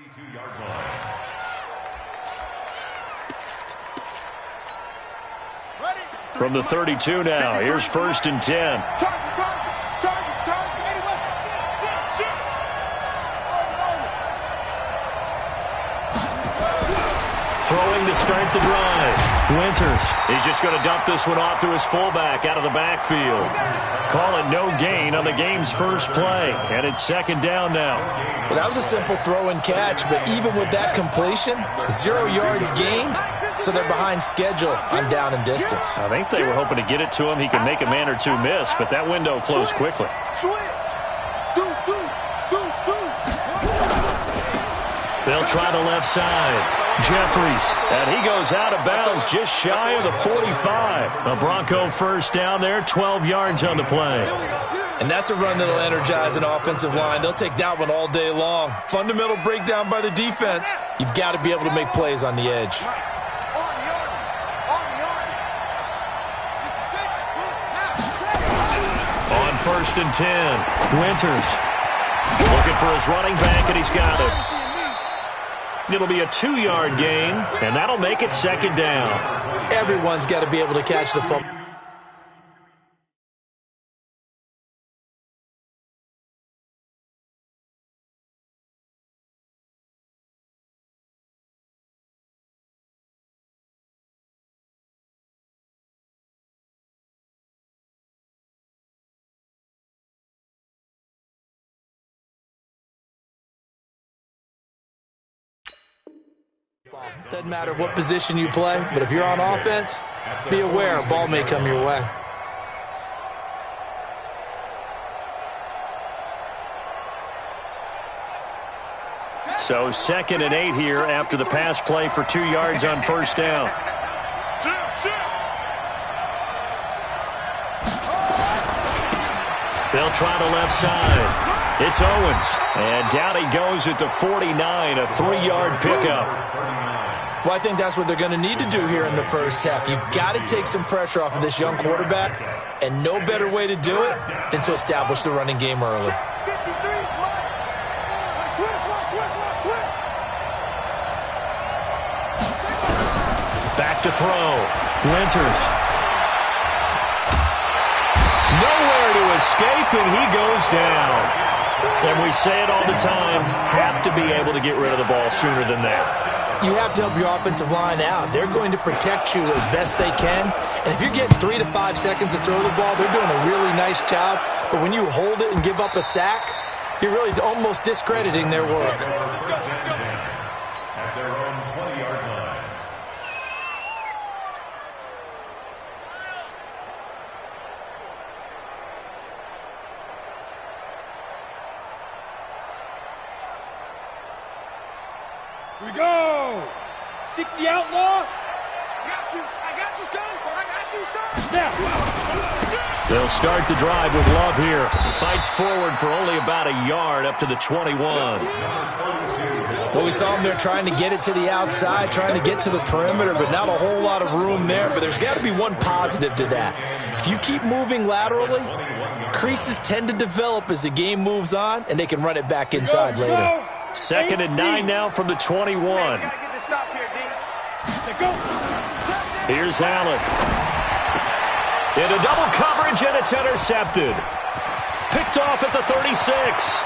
32-yard line. From the 32 now, here's 1st and 10. Throwing to start the drive. Winters. He's just going to dump this one off to his fullback out of the backfield. Call it no gain on the game's first play. And it's 2nd down now. Well, that was a simple throw and catch, but even with that completion, 0 yards gained, so they're behind schedule on down and distance. I think they were hoping to get it to him. He could make a man or two miss, but that window closed quickly. They'll try the left side. Jeffries, and he goes out of bounds just shy of the 45. A Bronco first down there, 12 yards on the play. And that's a run that'll energize an offensive line. They'll take that one all day long. Fundamental breakdown by the defense. You've got to be able to make plays on the edge. On 1st and 10, Winters looking for his running back, and he's got it. It'll be a 2-yard gain, and that'll make it 2nd down. Everyone's got to be able to catch the football. Doesn't matter what position you play, but if you're on offense, be aware a ball may come your way. So 2nd and 8 here after the pass play for 2 yards on 1st down. They'll try the left side. It's Owens, and down he goes at the 49, a 3-yard pickup. Well, I think that's what they're going to need to do here in the first half. You've got to take some pressure off of this young quarterback, and no better way to do it than to establish the running game early. Back to throw. Winters. Nowhere to escape, and he goes down. And we say it all the time, have to be able to get rid of the ball sooner than that. You have to help your offensive line out. They're going to protect you as best they can. And if you're getting 3 to 5 seconds to throw the ball, they're doing a really nice job. But when you hold it and give up a sack, you're really almost discrediting their work. At their own 20-yard line. We go! 60 outlaw. I got you, son. Now. They'll start the drive with Love here. Fights forward for only about a yard up to the 21. Well, we saw him there trying to get it to the outside, trying to get to the perimeter, but not a whole lot of room there. But there's got to be one positive to that. If you keep moving laterally, creases tend to develop as the game moves on, and they can run it back inside later. 2nd and 9 now from the 21. Here's Allen. Into double coverage, and it's intercepted. Picked off at the 36.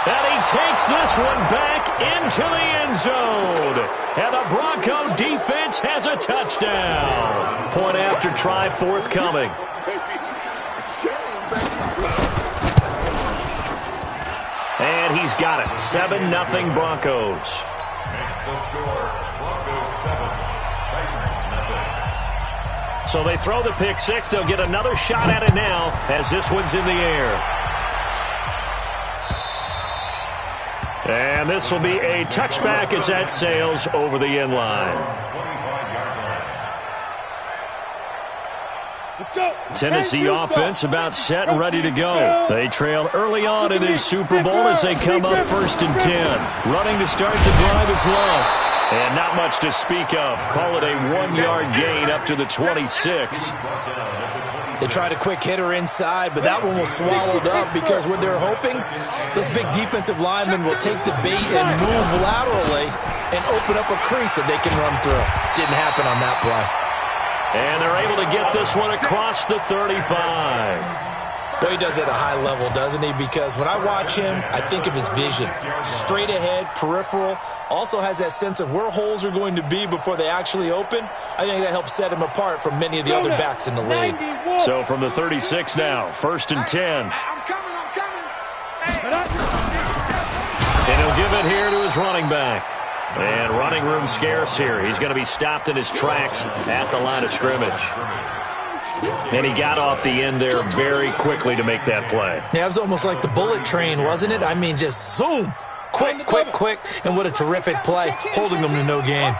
And he takes this one back into the end zone. And the Bronco defense has a touchdown. Point after try forthcoming. And he's got it. 7-0 Broncos. Next to score, Broncos 7, Titans nothing. So they throw the pick six. They'll get another shot at it now as this one's in the air. And this will be a touchback as that sails over the end line. Tennessee offense about set and ready to go. They trail early on in this Super Bowl as they come up 1st and 10. Running to start the drive is Love. And not much to speak of. Call it a 1-yard gain up to the 26. They tried a quick hitter inside, but that one was swallowed up because what they're hoping, those big defensive linemen will take the bait and move laterally and open up a crease that they can run through. Didn't happen on that play. And they're able to get this one across the 35. Boy, he does it at a high level, doesn't he? Because when I watch him, I think of his vision. Straight ahead, peripheral, also has that sense of where holes are going to be before they actually open. I think that helps set him apart from many of the other backs in the league. So from the 36 now, 1st and 10. And he'll give it here to his running back. And running room scarce here. He's going to be stopped in his tracks at the line of scrimmage. And he got off the end there very quickly to make that play. Yeah, it was almost like the bullet train, wasn't it? I mean, just zoom. Quick, quick, quick. And what a terrific play, holding them to no gain.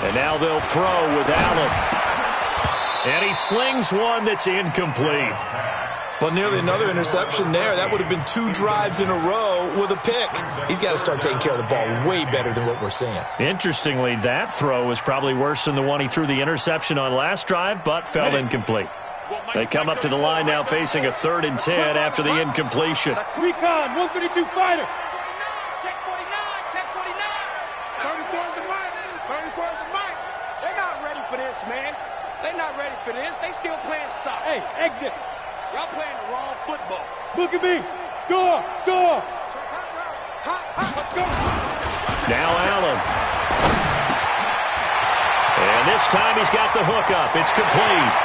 And now they'll throw with Allen. And he slings one that's incomplete. Well, nearly another interception there. That would have been 2 drives in a row with a pick. He's got to start taking care of the ball way better than what we're seeing. Interestingly, that throw was probably worse than the one he threw the interception on last drive, but fell incomplete. They come up to the line now facing a 3rd and 10 after the incompletion. Recon, 152 fighter. Check 49, check 49. 34 is the mic. 34 is the mic. They're not ready for this, man. They're not ready for this. They still playing soft. Hey, exit. Y'all playing the wrong football. Look at me. Door. Now Allen. And this time he's got the hook up. It's complete.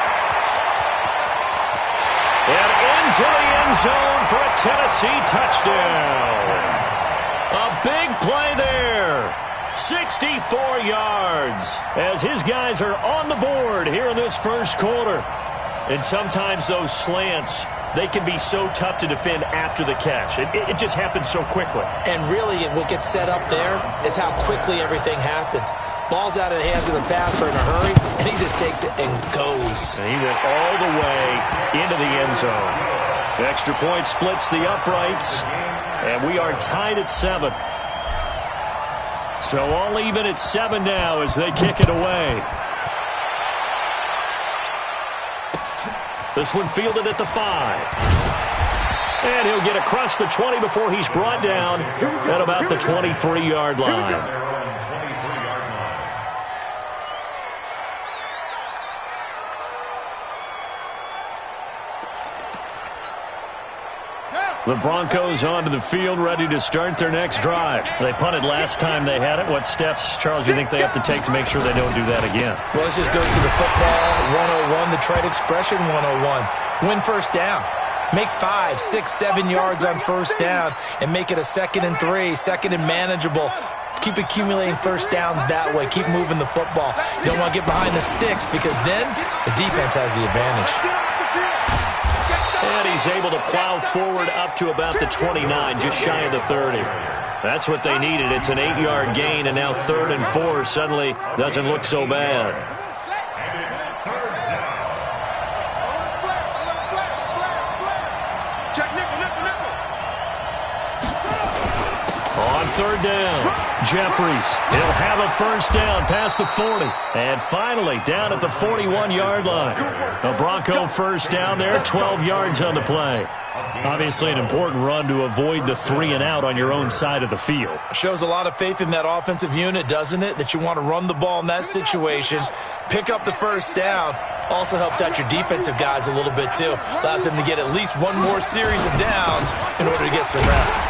And into the end zone for a Tennessee touchdown. A big play there. 64 yards as his guys are on the board here in this first quarter. And sometimes those slants, they can be so tough to defend after the catch. It just happens so quickly. And really, what gets set up there is how quickly everything happens. Ball's out of the hands of the passer in a hurry, and he just takes it and goes. And he went all the way into the end zone. The extra point splits the uprights, and we are tied at 7. So all even at 7 now as they kick it away. This one fielded at the 5. And he'll get across the 20 before he's brought down at about the 23-yard line. The Broncos onto the field, ready to start their next drive. They punted last time they had it. What steps, Charles, do you think they have to take to make sure they don't do that again? Well, let's just go to the football 101, the trade expression 101. Win first down. Make 5, 6, 7 yards on first down and make it a 2nd and 3, 2nd and manageable. Keep accumulating first downs that way. Keep moving the football. You don't want to get behind the sticks because then the defense has the advantage. And he's able to plow forward up to about the 29, just shy of the 30. That's what they needed. It's an 8-yard gain, and now 3rd and 4 suddenly doesn't look so bad. On 3rd down, Jeffries, he'll have a first down past the 40. And finally, down at the 41-yard line. A Bronco first down there, 12 yards on the play. Obviously an important run to avoid the 3 and out on your own side of the field. Shows a lot of faith in that offensive unit, doesn't it? That you want to run the ball in that situation. Pick up the first down. Also helps out your defensive guys a little bit, too. Allows them to get at least one more series of downs in order to get some rest.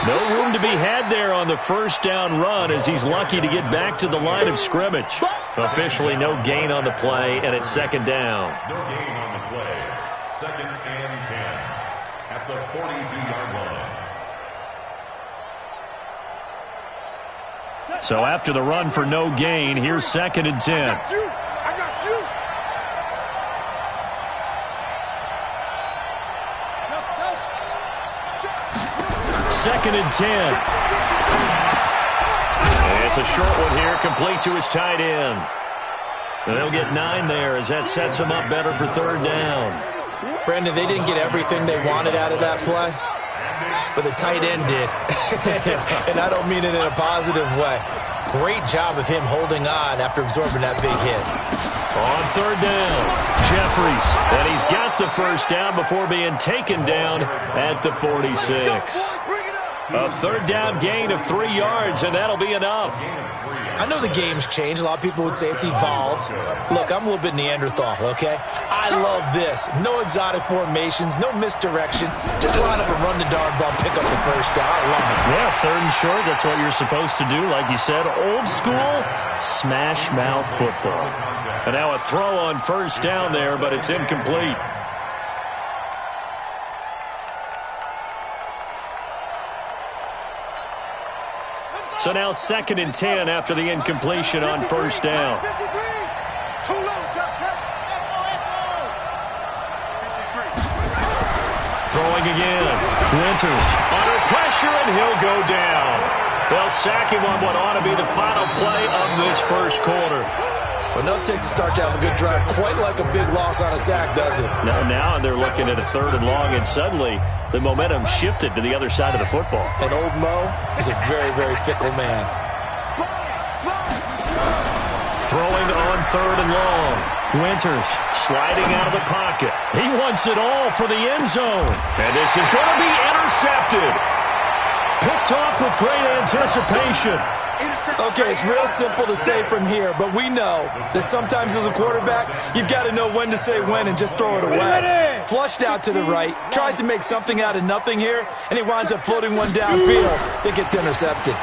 No room to be had there on the first down run as he's lucky to get back to the line of scrimmage. Officially no gain on the play, and it's 2nd down. No gain on the play. 2nd and 10 at the 42-yard line. So after the run for no gain, here's 2nd and 10. I got you. 2nd and 10. And it's a short one here, complete to his tight end. And they'll get 9 there as that sets him up better for 3rd down. Brandon, they didn't get everything they wanted out of that play, but the tight end did. And I don't mean it in a positive way. Great job of him holding on after absorbing that big hit. On third down, Jeffries. And he's got the first down before being taken down at the 46. A third down gain of 3 yards, and that'll be enough. I know the game's changed. A lot of people would say it's evolved. Look, I'm a little bit Neanderthal, okay? I love this. No exotic formations, no misdirection. Just line up and run the darn ball, pick up the first down. I love it. Yeah, third and short, that's what you're supposed to do. Like you said, old school, smash mouth football. And now a throw on first down there, but it's incomplete. So now 2nd and 10 after the incompletion on first down. Throwing again. Winters under pressure, and he'll go down. They'll sack him on what ought to be the final play of this first quarter. Enough takes to start to have a good drive. Quite like a big loss on a sack, does it? Now they're looking at a 3rd and long, and suddenly the momentum shifted to the other side of the football. And old Mo is a very, very fickle man. Throwing on 3rd and long. Winters sliding out of the pocket. He wants it all for the end zone. And this is going to be intercepted. Picked off with great anticipation. Okay, it's real simple to say from here, but we know that sometimes as a quarterback, you've got to know when to say when and just throw it away. Flushed out to the right, tries to make something out of nothing here, and he winds up floating one downfield that gets intercepted.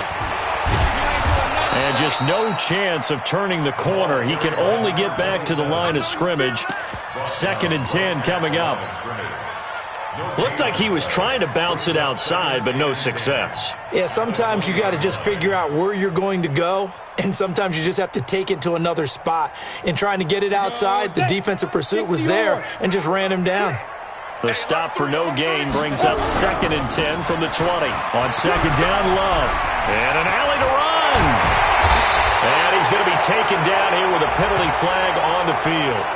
And just no chance of turning the corner. He can only get back to the line of scrimmage. 2nd and 10 coming up. Looked like he was trying to bounce it outside, but no success. Yeah, sometimes you got to just figure out where you're going to go, and sometimes you just have to take it to another spot. In trying to get it outside, the defensive pursuit was there and just ran him down. The stop for no gain brings up 2nd and 10 from the 20. On 2nd down, Love. And an alley to run. And he's going to be taken down here with a penalty flag on the field.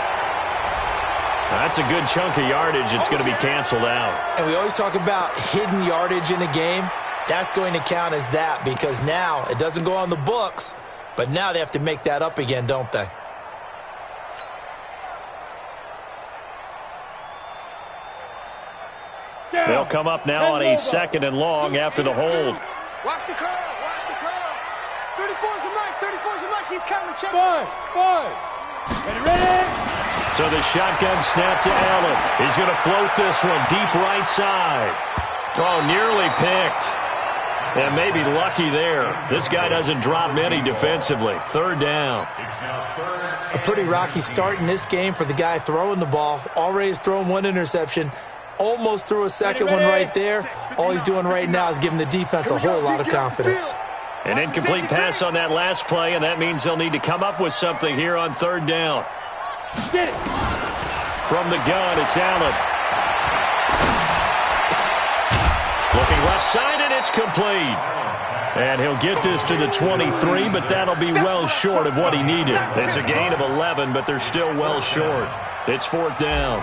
That's a good chunk of yardage. It's going to be canceled out. And we always talk about hidden yardage in a game. That's going to count as that because now it doesn't go on the books, but now they have to make that up again, don't they? They'll come up now on a 2nd and long after the hold. Watch the curl. Watch the curl. 34's the mic. 34's the mic. He's coming. Check. 5. Ready? So the shotgun snap to Allen. He's going to float this one deep right side. Oh, nearly picked. And maybe lucky there. This guy doesn't drop many defensively. 3rd down. A pretty rocky start in this game for the guy throwing the ball. Already has thrown one interception. Almost threw a second one right there. All he's doing right now is giving the defense a whole lot of confidence. An incomplete pass on that last play, and that means they'll need to come up with something here on 3rd down. Get it. From the gun, it's Allen. Looking left side, and it's complete. And he'll get this to the 23, but that'll be well short of what he needed. It's a gain of 11, but they're still well short. It's 4th down.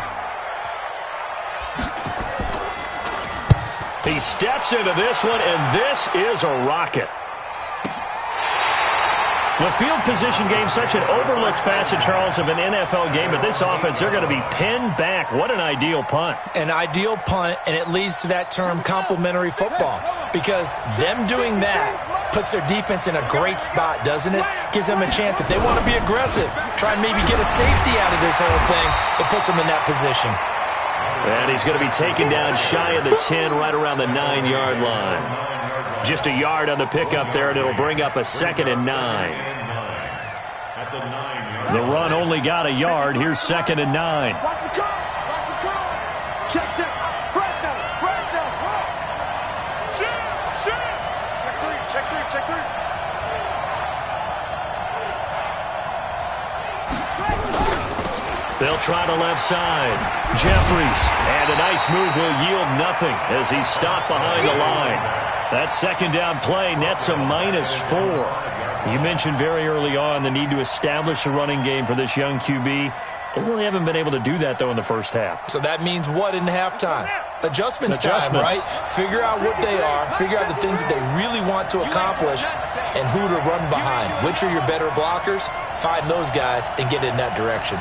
He steps into this one, and this is a rocket. The field position game, such an overlooked facet, Charles, of an NFL game, but this offense, they're going to be pinned back. What an ideal punt. An ideal punt, and it leads to that term complementary football, because them doing that puts their defense in a great spot, doesn't it? Gives them a chance. If they want to be aggressive, try and maybe get a safety out of this whole thing, it puts them in that position. And he's going to be taken down shy of the 10, right around the 9-yard line. Just a yard on the pickup there, and it'll bring up a 2nd and 9. The run only got a yard. Here's 2nd and 9. Watch the curl. Watch the curl. Check. Break down. Check 3. They'll try the left side. Jeffries. And a nice move will yield nothing as he's stopped behind the line. That 2nd down play nets a -4. You mentioned very early on the need to establish a running game for this young QB. They really haven't been able to do that, though, in the first half. So that means what in halftime? Adjustments time, right? Figure out what they are, figure out the things that they really want to accomplish, and who to run behind. Which are your better blockers? Find those guys and get in that direction.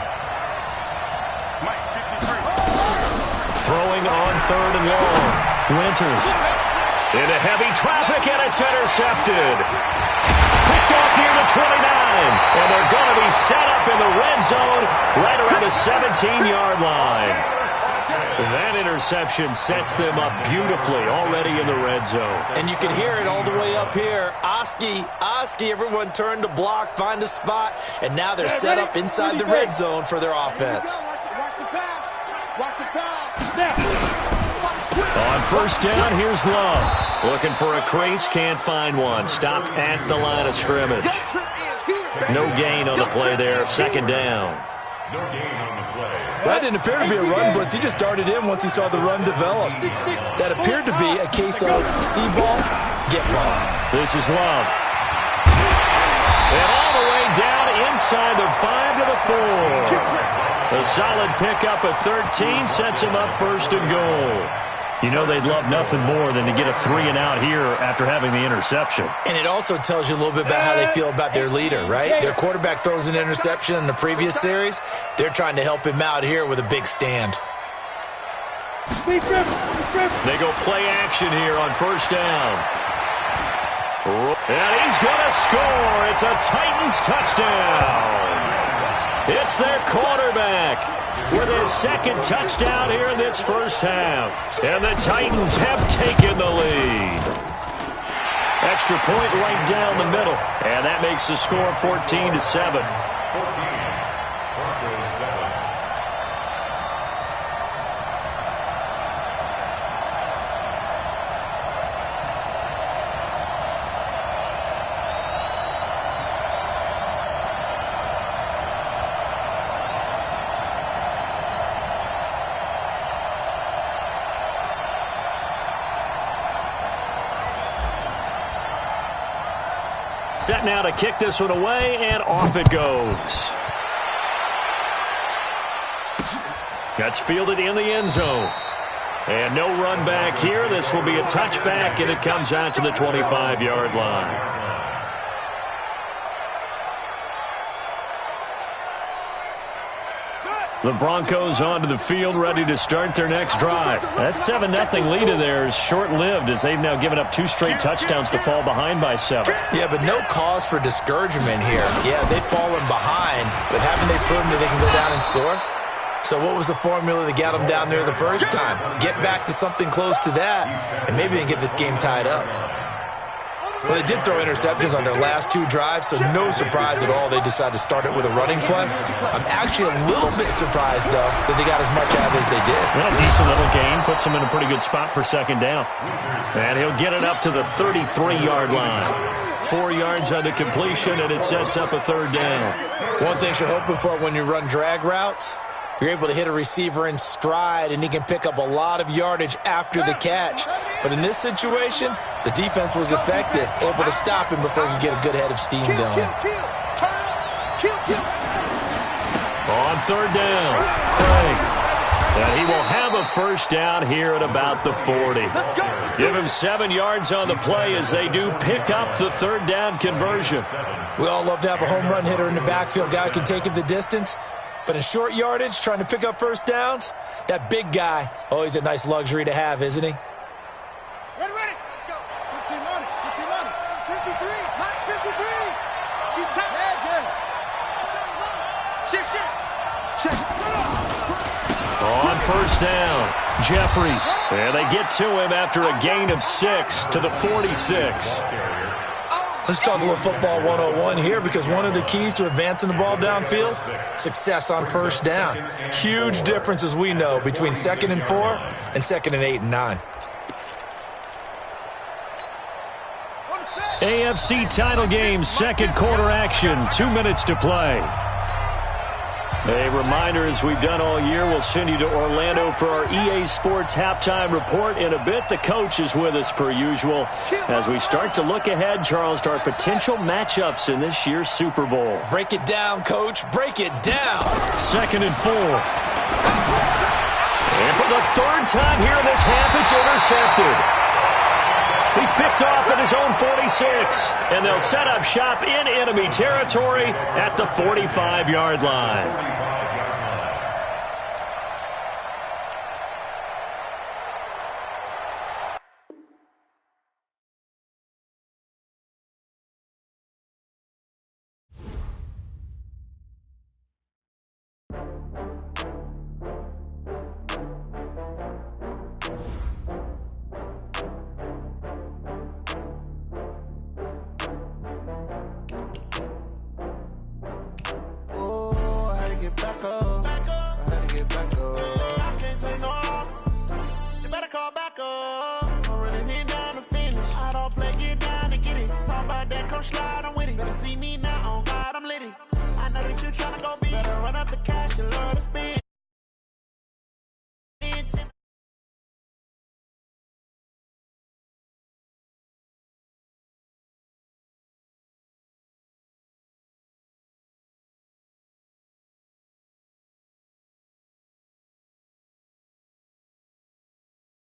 Throwing on 3rd and long. Winters into heavy traffic, and it's intercepted. Picked off near the 29, and they're going to be set up in the red zone right around the 17-yard line. That interception sets them up beautifully already in the red zone. And you can hear it all the way up here. Oski, everyone turned to block, find a spot, and now they're set up inside the red zone for their offense. Watch the pass. Watch the pass. On 1st down, here's Love. Looking for a crease, can't find one. Stopped at the line of scrimmage. No gain on the play there, 2nd down. No gain on the play. That didn't appear to be a run blitz. He just darted in once he saw the run develop. That appeared to be a case of see ball, get ball. This is Love. And all the way down inside the 5 to the 4. A solid pickup at 13 sets him up 1st and goal. You know they'd love nothing more than to get a 3-and-out here after having the interception. And it also tells you a little bit about how they feel about their leader, right? Their quarterback throws an interception in the previous series. They're trying to help him out here with a big stand. They go play action here on 1st down. And he's going to score. It's a Titans touchdown. It's their quarterback with his 2nd touchdown here in this 1st half. And the Titans have taken the lead. Extra point right down the middle. And that makes the score 14-7. 14. Broncos 7. Set now to kick this one away, and off it goes. That's fielded in the end zone. And no run back here. This will be a touchback, and it comes out to the 25-yard line. The Broncos onto the field, ready to start their next drive. That 7-0 lead of theirs short-lived as they've now given up 2 straight touchdowns to fall behind by 7. Yeah, but no cause for discouragement here. Yeah, they've fallen behind, but haven't they proven that they can go down and score? So what was the formula that got them down there the first time? Get back to something close to that, and maybe they can get this game tied up. Well, they did throw interceptions on their last 2 drives, so no surprise at all they decided to start it with a running play. I'm actually a little bit surprised, though, that they got as much out of it as they did. Well, decent little gain. Puts them in a pretty good spot for 2nd down. And he'll get it up to the 33-yard line. 4 yards on the completion, and it sets up a 3rd down. One thing you're hoping for when you run drag routes, you're able to hit a receiver in stride, and he can pick up a lot of yardage after the catch. But in this situation, the defense was effective, able to stop him before he could get a good head of steam going. On 3rd down, Craig. And he will have a 1st down here at about the 40. Give him 7 yards on the play as they do pick up the 3rd down conversion. We all love to have a home run hitter in the backfield. Guy can take it the distance. But in short yardage, trying to pick up 1st downs, that big guy, always a nice luxury to have, isn't he? Ready, ready. Let's go. 15 on it. 15 on it. 53. Hot 53. He's tight. Check. On 1st down, Jeffries. And they get to him after a gain of 6 to the 46. Let's talk a little football 101 here, because one of the keys to advancing the ball downfield, success on 1st down. Huge difference, as we know, between 2nd and 4 and 2nd and 8 and 9. AFC title game, 2nd quarter action, 2 minutes to play. A reminder, as we've done all year, we'll send you to Orlando for our EA Sports halftime report in a bit. The coach is with us per usual as we start to look ahead, Charles, to our potential matchups in this year's Super Bowl. Break it down, Coach. Break it down. 2nd and 4. And for the third time here in this half, it's intercepted. He's picked off at his own 46, and they'll set up shop in enemy territory at the 45-yard line.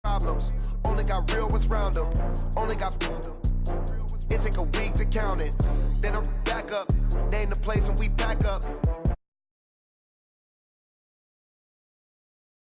Problems, only got real ones round them. Only got it take a week to count it. Then I'm back up, name the place and we back up.